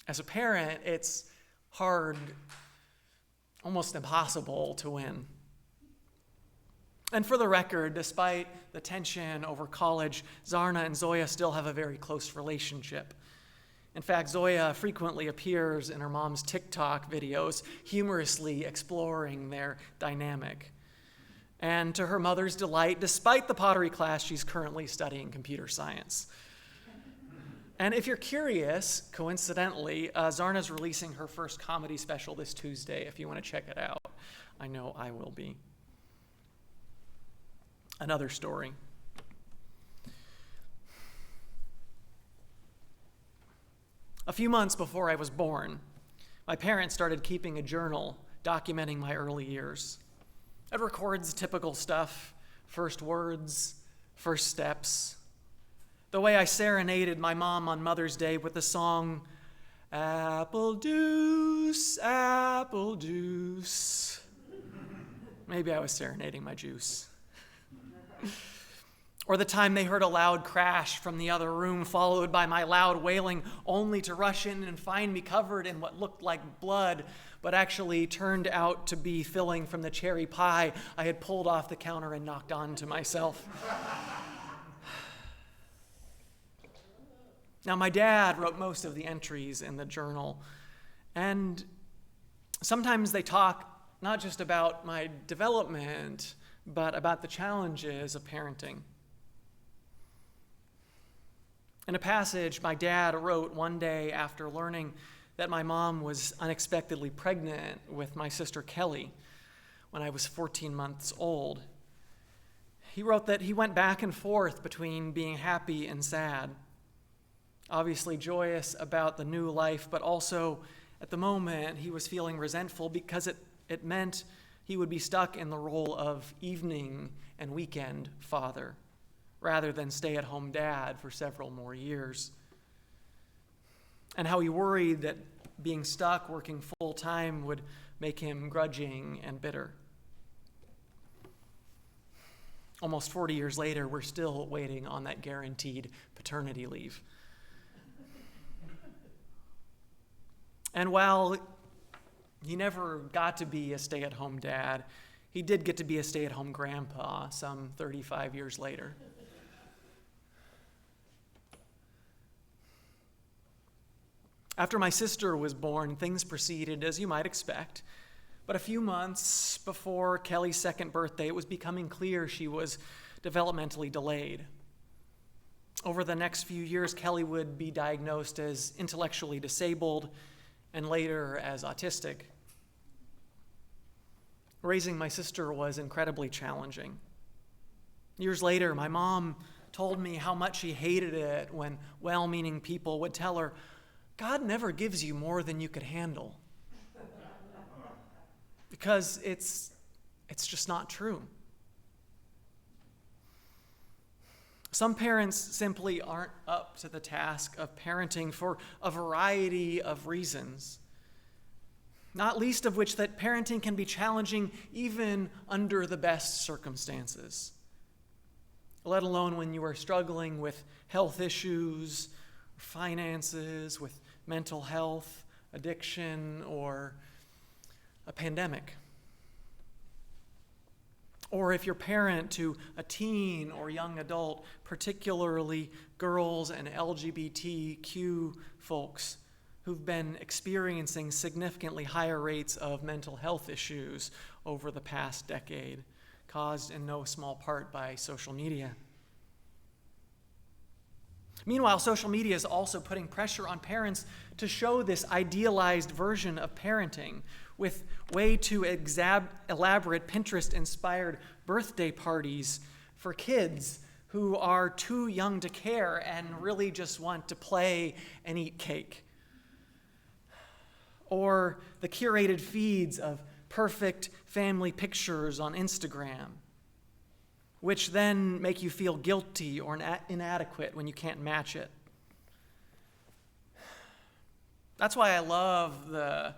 As a parent, it's hard, almost impossible to win. And for the record, despite the tension over college, Zarna and Zoya still have a very close relationship. In fact, Zoya frequently appears in her mom's TikTok videos, humorously exploring their dynamic. And to her mother's delight, despite the pottery class, she's currently studying computer science. And if you're curious, coincidentally, Zarna's releasing her first comedy special this Tuesday, if you want to check it out. I know I will be. Another story. A few months before I was born, my parents started keeping a journal documenting my early years. It records typical stuff, first words, first steps. The way I serenaded my mom on Mother's Day with the song, Apple Deuce, Apple Deuce. Maybe I was serenading my juice. Or the time they heard a loud crash from the other room, followed by my loud wailing, only to rush in and find me covered in what looked like blood, but actually turned out to be filling from the cherry pie I had pulled off the counter and knocked onto myself. Now, my dad wrote most of the entries in the journal, and sometimes they talk not just about my development, but about the challenges of parenting. In a passage my dad wrote one day after learning that my mom was unexpectedly pregnant with my sister Kelly when I was 14 months old, he wrote that he went back and forth between being happy and sad, obviously joyous about the new life, but also at the moment he was feeling resentful because it meant he would be stuck in the role of evening and weekend father rather than stay-at-home dad for several more years. And how he worried that being stuck working full-time would make him grudging and bitter. Almost 40 years later, we're still waiting on that guaranteed paternity leave. And while he never got to be a stay-at-home dad, he did get to be a stay-at-home grandpa some 35 years later. After my sister was born, things proceeded as you might expect. But a few months before Kelly's second birthday, it was becoming clear she was developmentally delayed. Over the next few years, Kelly would be diagnosed as intellectually disabled and later as autistic. Raising my sister was incredibly challenging. Years later, my mom told me how much she hated it when well-meaning people would tell her, God never gives you more than you could handle. Because it's just not true. Some parents simply aren't up to the task of parenting for a variety of reasons, not least of which that parenting can be challenging even under the best circumstances, let alone when you are struggling with health issues, finances, with mental health, addiction, or a pandemic. Or if you're parent to a teen or young adult, particularly girls and LGBTQ folks who've been experiencing significantly higher rates of mental health issues over the past decade, caused in no small part by social media. Meanwhile, social media is also putting pressure on parents to show this idealized version of parenting with way too elaborate Pinterest-inspired birthday parties for kids who are too young to care and really just want to play and eat cake. Or the curated feeds of perfect family pictures on Instagram, which then make you feel guilty or inadequate when you can't match it. That's why I love the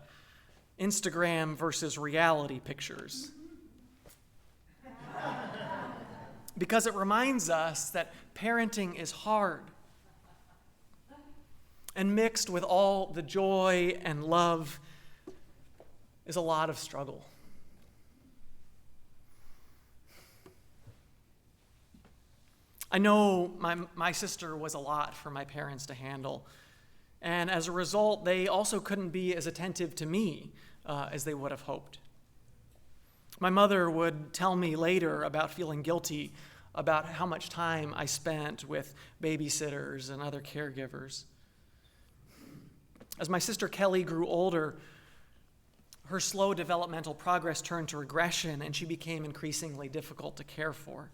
Instagram versus reality pictures. Because it reminds us that parenting is hard. And mixed with all the joy and love is a lot of struggle. I know my sister was a lot for my parents to handle. And as a result, they also couldn't be as attentive to me as they would have hoped. My mother would tell me later about feeling guilty about how much time I spent with babysitters and other caregivers. As my sister Kelly grew older, her slow developmental progress turned to regression, and she became increasingly difficult to care for.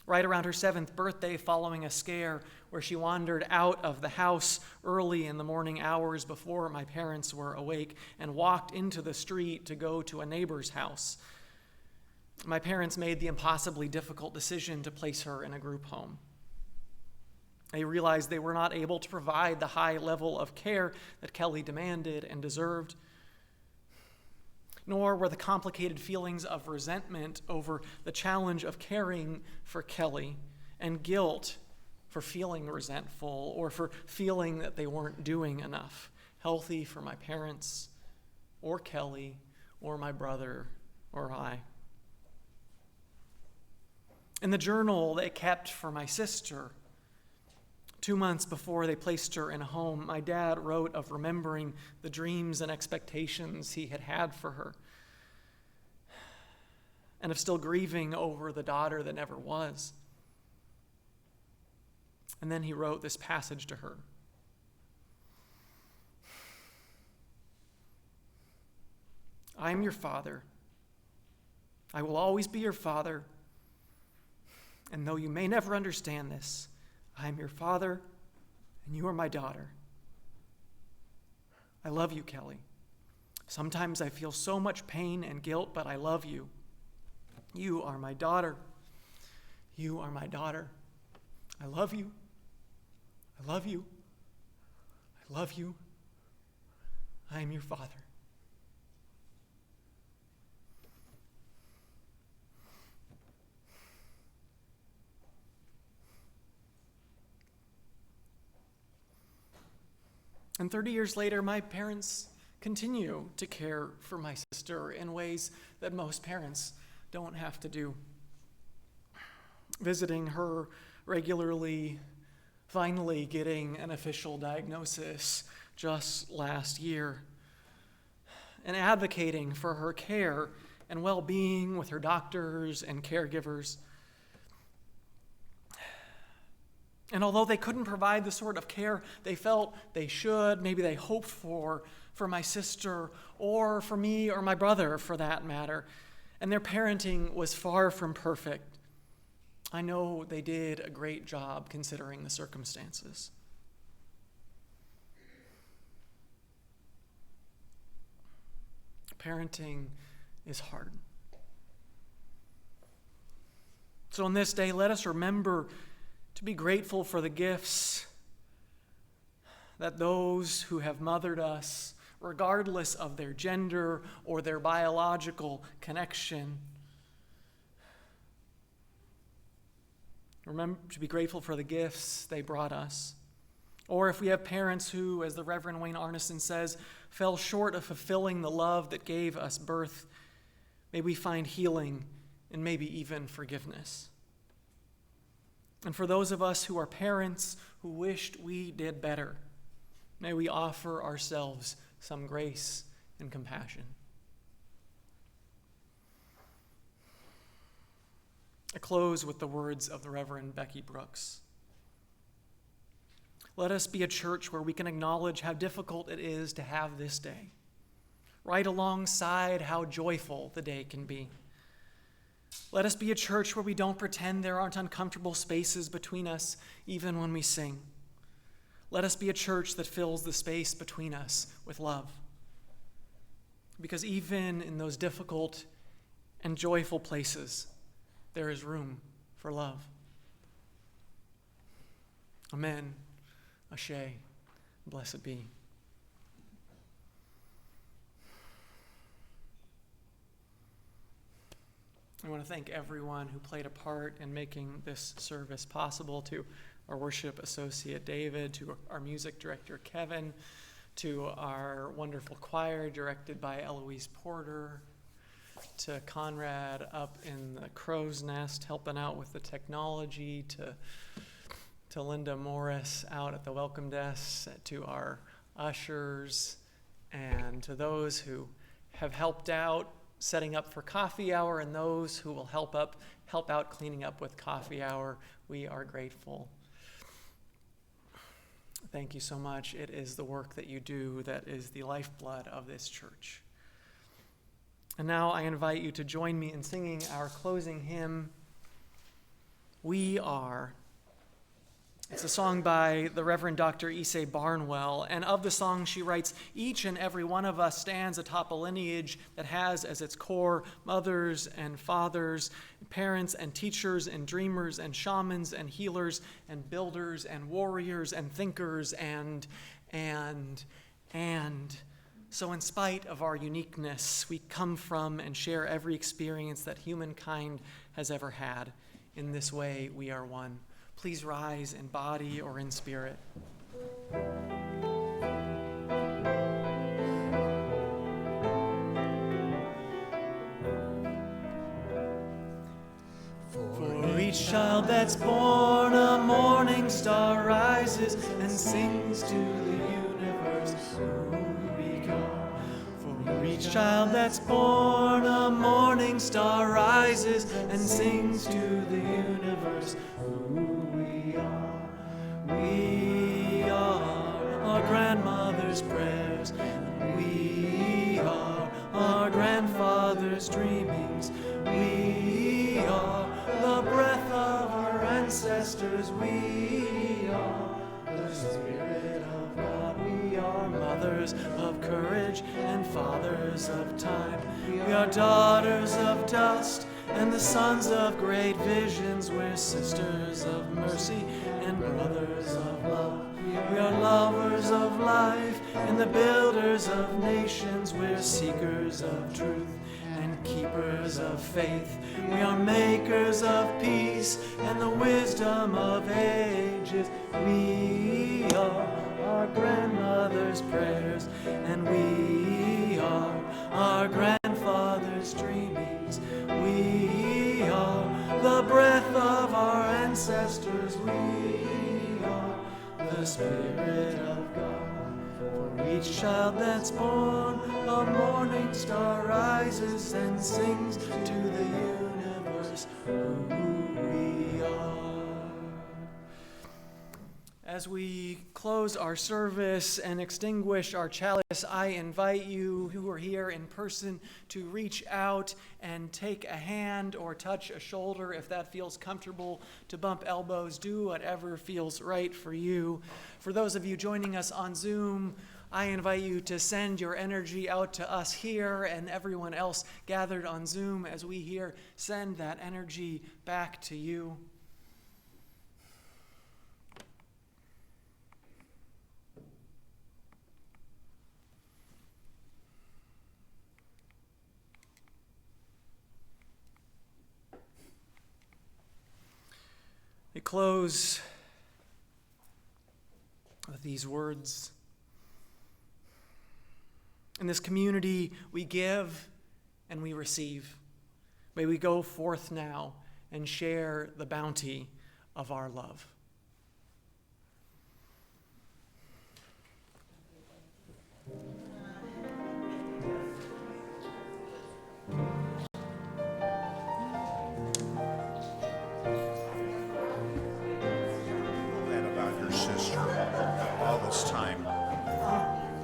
Right around her 7th birthday, following a scare where she wandered out of the house early in the morning hours before my parents were awake and walked into the street to go to a neighbor's house, my parents made the impossibly difficult decision to place her in a group home. They realized they were not able to provide the high level of care that Kelly demanded and deserved, nor were the complicated feelings of resentment over the challenge of caring for Kelly and guilt for feeling resentful or for feeling that they weren't doing enough healthy for my parents or Kelly or my brother or I. In the journal they kept for my sister, 2 months before they placed her in a home, my dad wrote of remembering the dreams and expectations he had had for her, and of still grieving over the daughter that never was. And then he wrote this passage to her. I am your father. I will always be your father. And though you may never understand this, I am your father, and you are my daughter. I love you, Kelly. Sometimes I feel so much pain and guilt, but I love you. You are my daughter. You are my daughter. I love you. I love you. I love you. I am your father. And 30 years later, my parents continue to care for my sister in ways that most parents don't have to do. Visiting her regularly, finally getting an official diagnosis just last year, and advocating for her care and well-being with her doctors and caregivers. And although they couldn't provide the sort of care they felt they should, maybe they hoped for my sister or for me or my brother for that matter, and their parenting was far from perfect, I know they did a great job considering the circumstances. Parenting is hard. So on this day, let us remember to be grateful for the gifts that those who have mothered us, regardless of their gender or their biological connection, remember to be grateful for the gifts they brought us. Or if we have parents who, as the Reverend Wayne Arneson says, fell short of fulfilling the love that gave us birth, may we find healing and maybe even forgiveness. And for those of us who are parents who wished we did better, may we offer ourselves some grace and compassion. I close with the words of the Reverend Becky Brooks. Let us be a church where we can acknowledge how difficult it is to have this day, right alongside how joyful the day can be. Let us be a church where we don't pretend there aren't uncomfortable spaces between us, even when we sing. Let us be a church that fills the space between us with love. Because even in those difficult and joyful places, there is room for love. Amen. Ashe. Blessed be. I want to thank everyone who played a part in making this service possible, to our worship associate David, to our music director Kevin, to our wonderful choir directed by Eloise Porter, to Conrad up in the crow's nest helping out with the technology, to Linda Morris out at the welcome desk, to our ushers, and to those who have helped out setting up for coffee hour, and those who will help out cleaning up with coffee hour. We are grateful. Thank you so much. It is the work that you do that is the lifeblood of this church. And now I invite you to join me in singing our closing hymn, We Are. It's a song by the Reverend Dr. Issei Barnwell, and of the song she writes, each and every one of us stands atop a lineage that has as its core mothers and fathers, parents and teachers and dreamers and shamans and healers and builders and warriors and thinkers and. So in spite of our uniqueness, we come from and share every experience that humankind has ever had. In this way, we are one. Please rise in body or in spirit. For each child that's born, a morning star rises and sings to the universe who we are. For each child that's born, a morning star rises and sings to the universe who we are. We are our grandmother's prayers, and we are our grandfather's dreamings. We are the breath of our ancestors. We are the Spirit of God. We are mothers of courage and fathers of time. We are daughters of dust and the sons of great visions. We're sisters of mercy and brothers of love. We are lovers of life and the builders of nations. We're seekers of truth and keepers of faith. We are makers of peace and the wisdom of ages. We are our grandmother's prayers, and we are our grandfather's dreamings. We are the breath of our ancestors. We are the Spirit of God. For each child that's born, a morning star rises and sings to the universe who we are. As we close our service and extinguish our chalice, I invite you who are here in person to reach out and take a hand or touch a shoulder if that feels comfortable, to bump elbows, do whatever feels right for you. For those of you joining us on Zoom, I invite you to send your energy out to us here, and everyone else gathered on Zoom as we here send that energy back to you. We close with these words. In this community, we give and we receive. May we go forth now and share the bounty of our love. All this time.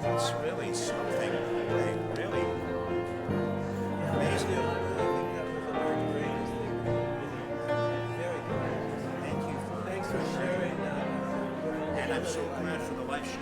It's really something. Really amazing. Thank you for sharing that. And I'm so glad for the life she